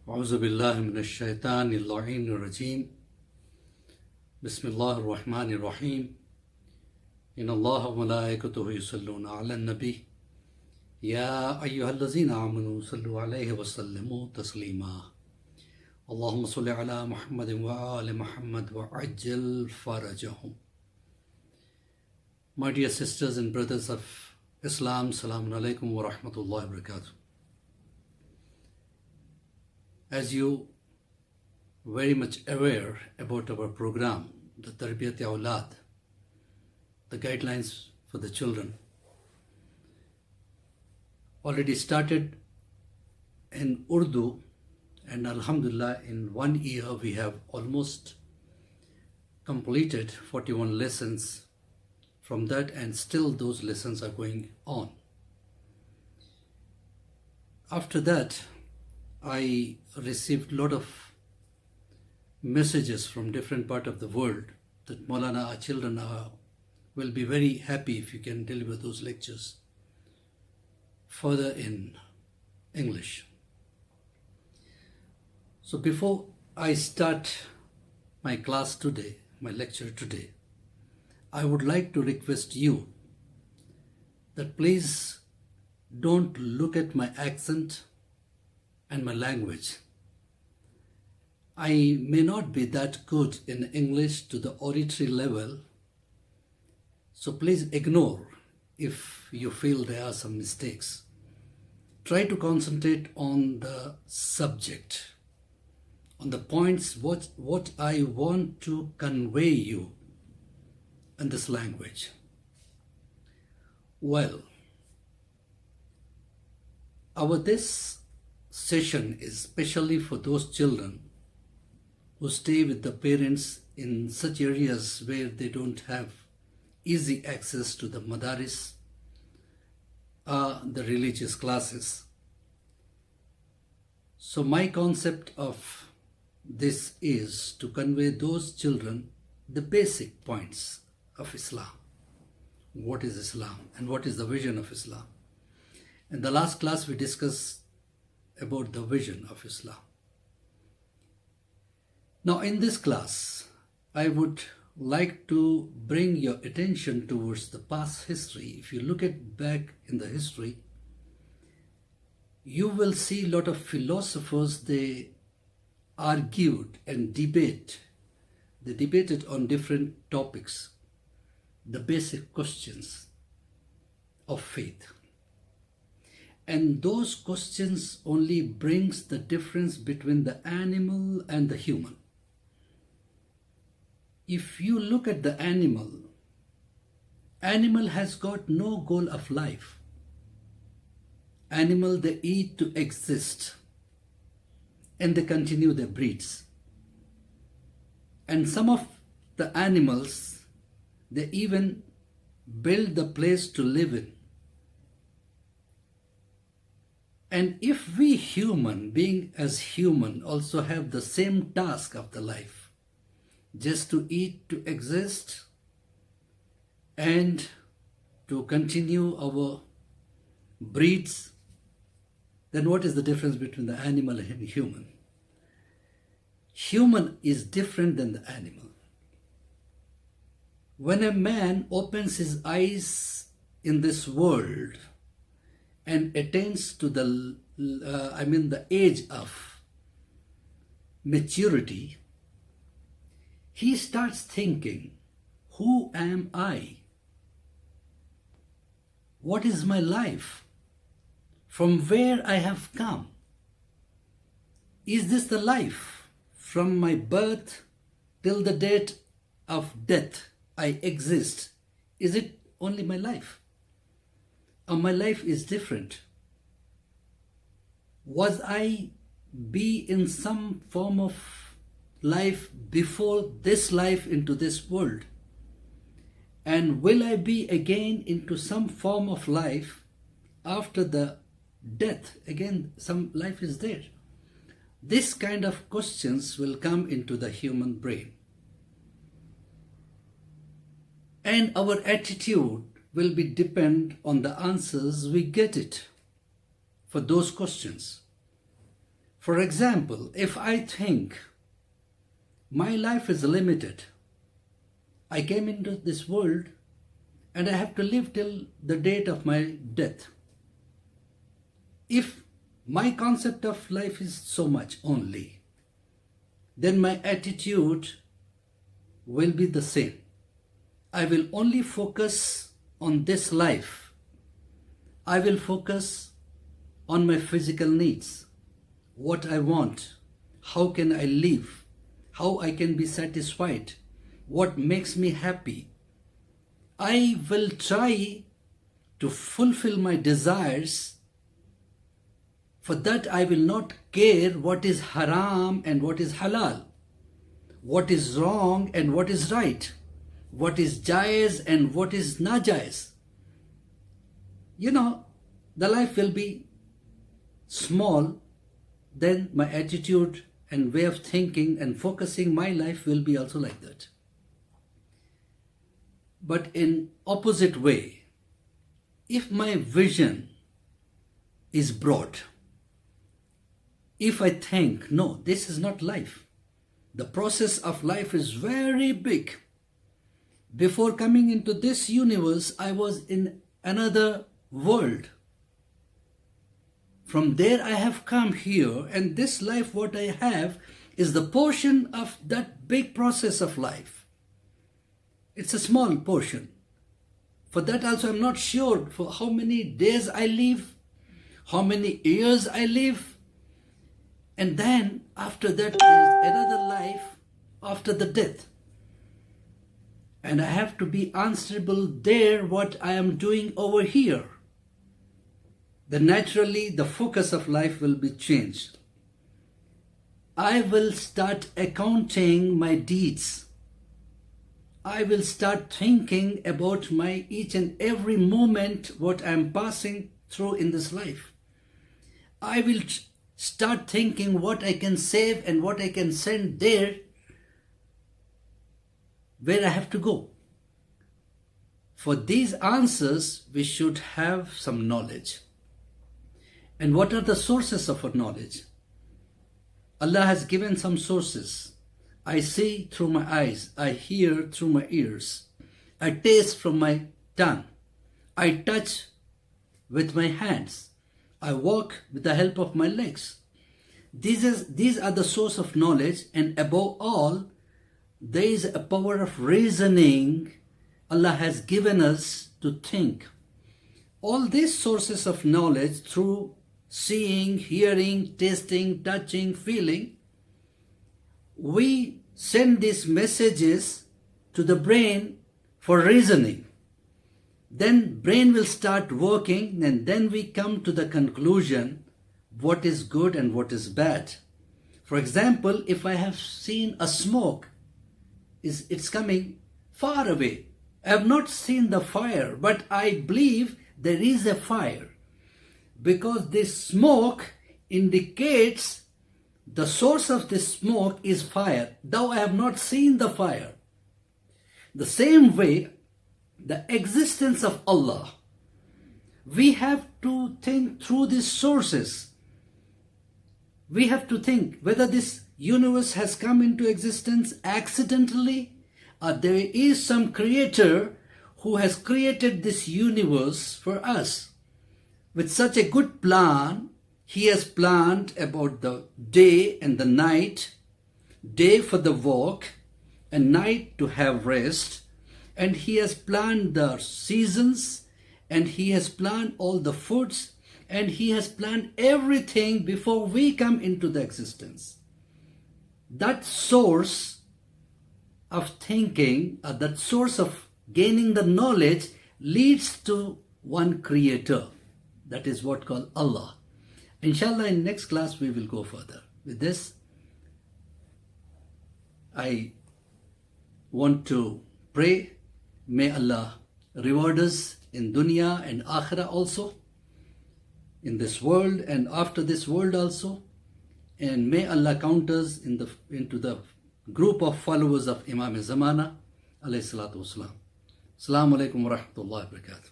أعوذ بالله من الشيطان اللعين الرجيم بسم الله الرحمن الرحيم إن الله وملائكته يصلون على النبي يا أيها الذين آمنوا صلوا عليه وسلموا تسليما اللهم صل على محمد وآل محمد وعجل فرجهم. My dear sisters and brothers of Islam, Assalamu alaikum wa rahmatullahi wa barakatuh. As you very much aware about our program, the Tarbiat aulad, the guidelines for the children, already started in Urdu, and Alhamdulillah in 1 year we have almost completed 41 lessons from that, and still those lessons are going on. After that, I received a lot of messages from different parts of the world that Maulana, our children will be very happy if you can deliver those lectures further in English. So before I start my class today, my lecture today, I would like to request you that please don't look at my accent and my language. I may not be that good in English to the oratory level, so please ignore if you feel there are some mistakes. Try to concentrate on the subject, on the points what I want to convey you in this language. Well, this session is especially for those children who stay with the parents in such areas where they don't have easy access to the madaris, the religious classes. So my concept of this is to convey those children the basic points of Islam. What is Islam and what is the vision of Islam? In the last class we discussed about the vision of Islam. Now in this class, I would like to bring your attention towards the past history. If you look at back in the history, you will see a lot of philosophers, they argued and they debated on different topics, the basic questions of faith. And those questions only brings the difference between the animal and the human. If you look at the animal has got no goal of life. Animal, they eat to exist and they continue their breeds. And some of the animals, they even build the place to live in. And if we human, being as human, also have the same task of the life, just to eat, to exist, and to continue our breeds, then what is the difference between the animal and human? Human is different than the animal. When a man opens his eyes in this world and attains to the age of maturity, he starts thinking, who am I? What is my life? From where I have come? Is this the life? From my birth till the date of death, I exist. Is it only my life? Or my life is different? Was I be in some form of life before this life into this world? And will I be again into some form of life after the death? Again, some life is there. This kind of questions will come into the human brain. And our attitude will be depend on the answers we get it for those questions. For example, if I think my life is limited, I came into this world and I have to live till the date of my death. If my concept of life is so much only, then my attitude will be the same. I will only focus on this life. I will focus on my physical needs, what I want, how can I live, how I can be satisfied, what makes me happy. I will try to fulfill my desires. For that I will not care what is haram and what is halal, what is wrong and what is right, what is jaiz and what is najaiz. The life will be small, then my attitude and way of thinking and focusing my life will be also like that. But in opposite way, if my vision is broad, if I think, no, this is not life, the process of life is very big. Before coming into this universe, I was in another world. From there I have come here, and this life what I have is the portion of that big process of life. It's a small portion. For that also I'm not sure for how many days I live, how many years I live, and then after that there is another life after the death. And I have to be answerable there what I am doing over here. Then naturally the focus of life will be changed. I will start accounting my deeds. I will start thinking about my each and every moment what I am passing through in this life. I will start thinking what I can save and what I can send there where I have to go. For these answers we should have some knowledge. And what are the sources of our knowledge? Allah has given some sources. I see through my eyes, I hear through my ears, I taste from my tongue, I touch with my hands, I walk with the help of my legs. These are the source of knowledge, and above all, there is a power of reasoning Allah has given us to think. All these sources of knowledge through seeing, hearing, tasting, touching, feeling, we send these messages to the brain for reasoning. Then brain will start working, and then we come to the conclusion what is good and what is bad. For example, if I have seen a smoke, it's coming far away. I have not seen the fire, but I believe there is a fire. Because this smoke indicates the source of this smoke is fire, though I have not seen the fire. The same way, the existence of Allah, we have to think through these sources. We have to think whether this universe has come into existence accidentally, or there is some creator who has created this universe for us. With such a good plan, he has planned about the day and the night, day for the walk and night to have rest, and he has planned the seasons, and he has planned all the foods, and he has planned everything before we come into the existence. That source of thinking, that source of gaining the knowledge leads to one creator. That is what called Allah. Inshallah, in next class we will go further. With this, I want to pray, may Allah reward us in dunya and akhirah also, in this world and after this world also, and may Allah count us into the group of followers of Imam Zamana alayhi salatu wasalam. Assalamu alaikum wa rahmatullahi wa barakatuh.